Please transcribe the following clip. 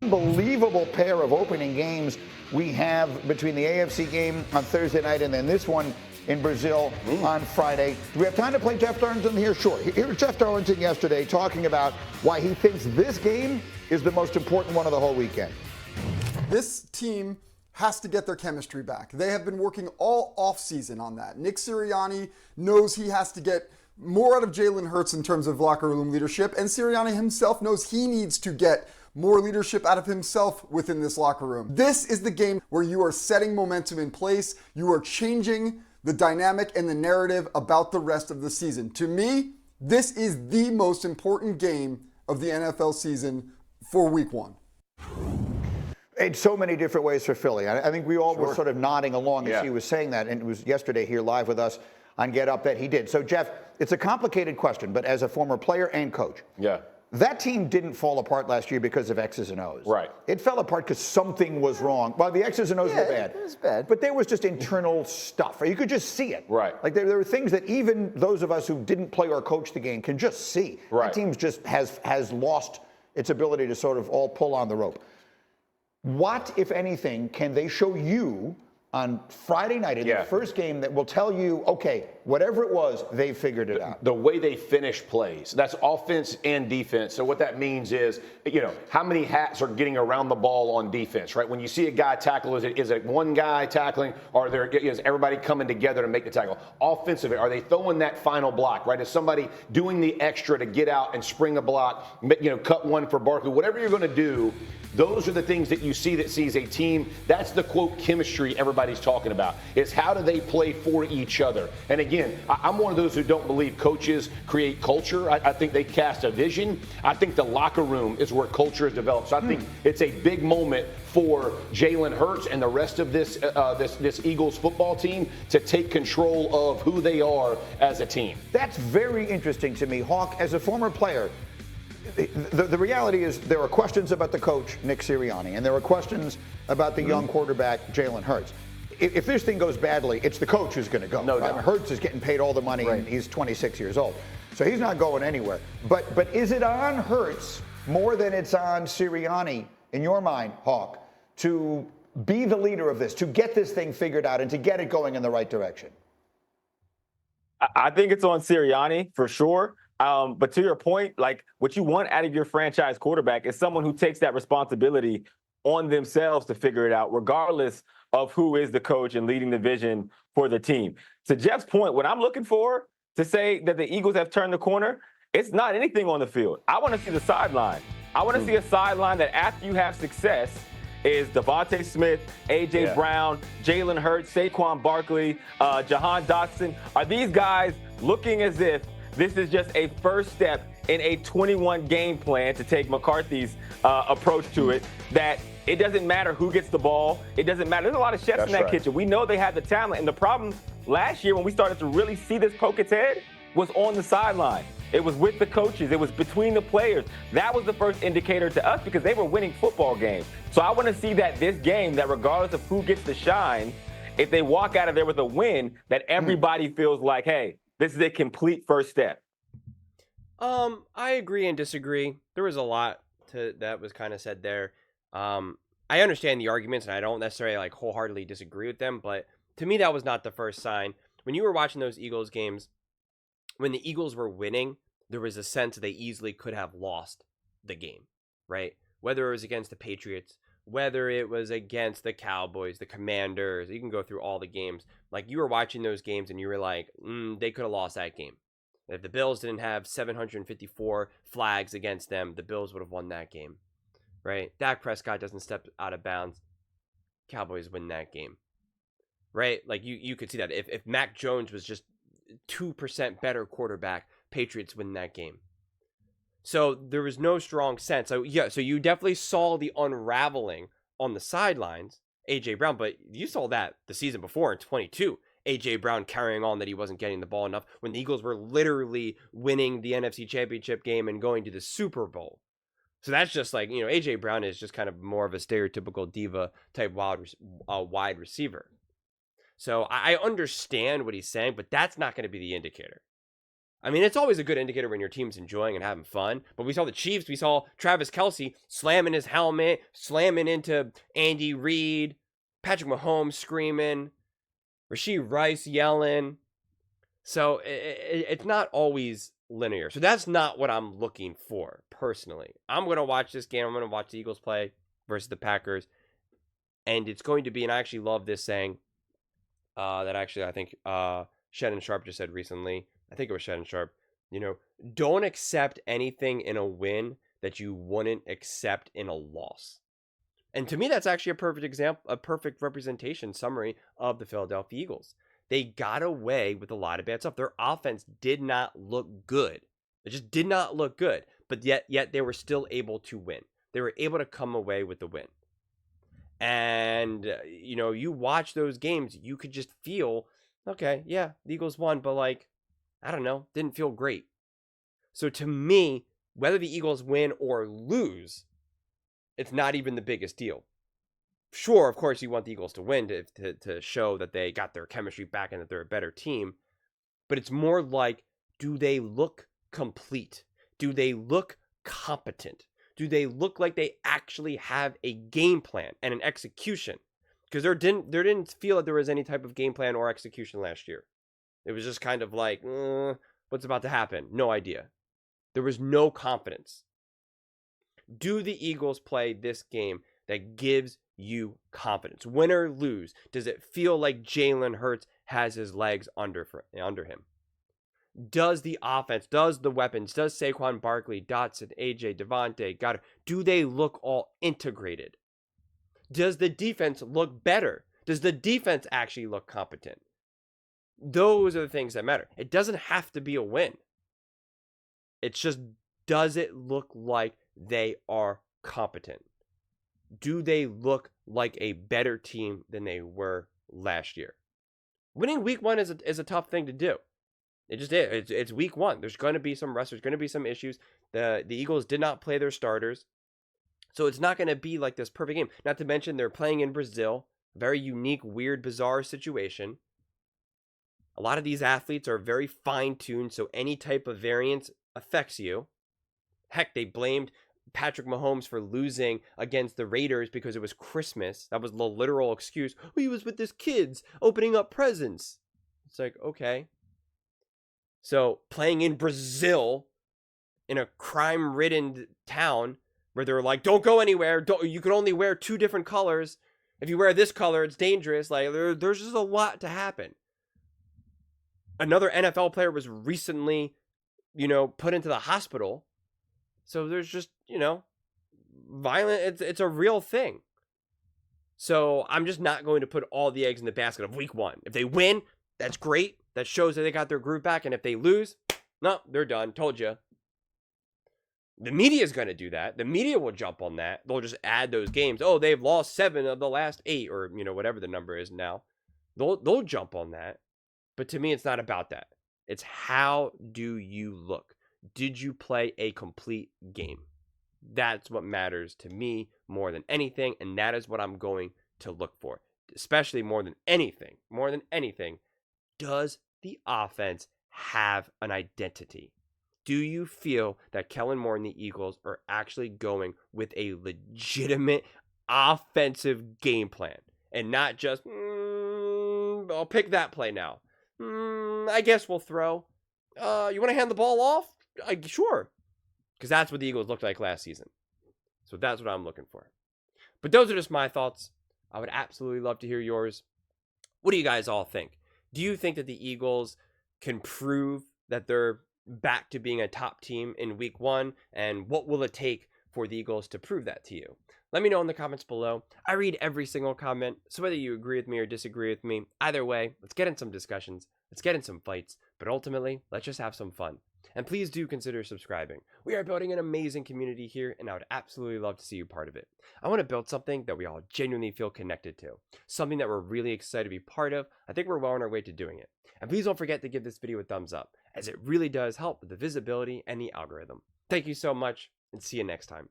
Unbelievable pair of opening games we have between the AFC game on Thursday night and then this one in Brazil on Friday. Do we have time to play Jeff Darlington here? Sure. Here's Jeff Darlington yesterday talking about why he thinks this game is the most important one of the whole weekend. This team has to get their chemistry back. They have been working all offseason on that. Nick Sirianni knows he has to get more out of Jalen Hurts in terms of locker room leadership, and Sirianni himself knows he needs to get more leadership out of himself within this locker room. This is the game where you are setting momentum in place. You are changing the dynamic and the narrative about the rest of the season. To me, this is the most important game of the NFL season for week one. In so many different ways for Philly. I think we all were sort of nodding along as he was saying that, and it was yesterday here live with us on Get Up that he did. So, Jeff, it's a complicated question, but as a former player and coach, that team didn't fall apart last year because of X's and O's. Right. It fell apart because something was wrong. Well, the X's and O's were bad. It was bad. But there was just internal stuff. You could just see it. Right. Like there were things that even those of us who didn't play or coach the game can just see. Right. That team just has lost its ability to sort of all pull on the rope. What, if anything, can they show you on Friday night in the first game that will tell you, okay, whatever it was, they figured it out? The way they finish plays. That's offense and defense. So what that means is, how many hats are getting around the ball on defense, right? When you see a guy tackle, is it one guy tackling, or is everybody coming together to make the tackle? Offensively, are they throwing that final block, right? Is somebody doing the extra to get out and spring a block, cut one for Barkley? Whatever you're going to do, those are the things that you see that sees a team. That's the, quote, chemistry everybody's talking about. Is how do they play for each other? And again, I'm one of those who don't believe coaches create culture. I think they cast a vision. I think the locker room is where culture is developed. So I think it's a big moment for Jalen Hurts and the rest of this Eagles football team to take control of who they are as a team. That's very interesting to me. Hawk, as a former player, the reality is there are questions about the coach, Nick Sirianni, and there are questions about the young quarterback, Jalen Hurts. If this thing goes badly, it's the coach who's going to go. No doubt. Hurts is getting paid all the money, and he's 26 years old. So he's not going anywhere. But is it on Hurts more than it's on Sirianni, in your mind, Hawk, to be the leader of this, to get this thing figured out and to get it going in the right direction? I think it's on Sirianni for sure. But to your point, like what you want out of your franchise quarterback is someone who takes that responsibility on themselves to figure it out, regardless of who is the coach and leading the vision for the team. To Jeff's point, what I'm looking for to say that the Eagles have turned the corner, it's not anything on the field. I want to see the sideline. I want to see a sideline that after you have success is Devontae Smith, A.J. Brown, Jalen Hurts, Saquon Barkley, Jahan Dotson. Are these guys looking as if this is just a first step in a 21 game plan, to take McCarthy's approach to it, that it doesn't matter who gets the ball. It doesn't matter. There's a lot of chefs in that kitchen. We know they have the talent. And the problem last year when we started to really see this poke its head was on the sideline. It was with the coaches. It was between the players. That was the first indicator to us because they were winning football games. So I want to see that this game, that regardless of who gets the shine, if they walk out of there with a win, that everybody feels like, hey, this is a complete first step. I agree and disagree. There was a lot that was kind of said there. I understand the arguments, and I don't necessarily wholeheartedly disagree with them, but to me, that was not the first sign. When you were watching those Eagles games, when the Eagles were winning, there was a sense that they easily could have lost the game, right? Whether it was against the Patriots, whether it was against the Cowboys, the Commanders, you can go through all the games. Like, you were watching those games and you were like, they could have lost that game. If the Bills didn't have 754 flags against them, the Bills would have won that game, right? Dak Prescott doesn't step out of bounds, Cowboys win that game, right? Like, you could see that. If Mac Jones was just 2% better quarterback, Patriots win that game. So there was no strong sense. So you definitely saw the unraveling on the sidelines, A.J. Brown, but you saw that the season before in 22. A.J. Brown carrying on that he wasn't getting the ball enough when the Eagles were literally winning the NFC Championship game and going to the Super Bowl. So that's just like, A.J. Brown is just kind of more of a stereotypical diva type wide receiver. So I understand what he's saying, but that's not going to be the indicator. I mean, it's always a good indicator when your team's enjoying and having fun. But we saw the Chiefs. We saw Travis Kelce slamming his helmet, slamming into Andy Reid, Patrick Mahomes screaming, Rashee Rice yelling. So it's not always linear. So that's not what I'm looking for, personally. I'm going to watch this game. I'm going to watch the Eagles play versus the Packers. And it's going to be, and I actually love this saying that actually I think Shannon Sharp just said recently. I think it was Shannon Sharp. Don't accept anything in a win that you wouldn't accept in a loss. And to me, that's actually a perfect example, a perfect representation summary of the Philadelphia Eagles. They got away with a lot of bad stuff. Their offense did not look good. It just did not look good. But yet they were still able to win. They were able to come away with the win. And, you watch those games, you could just feel, okay, yeah, the Eagles won, but I don't know, didn't feel great. So to me, whether the Eagles win or lose, it's not even the biggest deal. Sure, of course, you want the Eagles to win to show that they got their chemistry back and that they're a better team. But it's more like, do they look complete? Do they look competent? Do they look like they actually have a game plan and an execution? Because there didn't feel that there was any type of game plan or execution last year. It was just kind of like, what's about to happen? No idea. There was no confidence. Do the Eagles play this game that gives you confidence? Win or lose, does it feel like Jalen Hurts has his legs under him? Does the offense, does the weapons, does Saquon Barkley, Dotson, AJ, Devontae, Goddard, do they look all integrated? Does the defense look better? Does the defense actually look competent? Those are the things that matter. It doesn't have to be a win. It's just, does it look like they are competent? Do they look like a better team than they were last year? Winning week one is a tough thing to do. It just is. It's week one. There's going to be some rest. There's going to be some issues. The Eagles did not play their starters. So it's not going to be like this perfect game. Not to mention they're playing in Brazil. Very unique, weird, bizarre situation. A lot of these athletes are very fine-tuned, so any type of variance affects you. Heck, they blamed Patrick Mahomes for losing against the Raiders because it was Christmas. That was the literal excuse. Oh, he was with his kids opening up presents. It's like, okay. So playing in Brazil, in a crime-ridden town where they're like, don't go anywhere. You can only wear 2 different colors. If you wear this color, it's dangerous. There's just a lot to happen. Another NFL player was recently, put into the hospital. So there's just, violent. It's a real thing. So I'm just not going to put all the eggs in the basket of week one. If they win, that's great. That shows that they got their groove back. And if they lose, no, they're done. Told you. The media is going to do that. The media will jump on that. They'll just add those games. Oh, they've lost 7 of the last 8, or whatever the number is now. They'll jump on that. But to me, it's not about that. It's how do you look? Did you play a complete game? That's what matters to me more than anything, and that is what I'm going to look for. Especially more than anything, does the offense have an identity? Do you feel that Kellen Moore and the Eagles are actually going with a legitimate offensive game plan and not just, I'll pick that play now. I guess we'll throw. You want to hand the ball off? Sure. Because that's what the Eagles looked like last season. So that's what I'm looking for. But those are just my thoughts. I would absolutely love to hear yours. What do you guys all think? Do you think that the Eagles can prove that they're back to being a top team in week one? And what will it take for the Eagles to prove that to you? Let me know in the comments below. I read every single comment, so whether you agree with me or disagree with me, either way, let's get in some discussions, let's get in some fights, but ultimately, let's just have some fun. And please do consider subscribing. We are building an amazing community here, and I would absolutely love to see you part of it. I want to build something that we all genuinely feel connected to, something that we're really excited to be part of. I think we're well on our way to doing it. And please don't forget to give this video a thumbs up, as it really does help with the visibility and the algorithm. Thank you so much, and see you next time.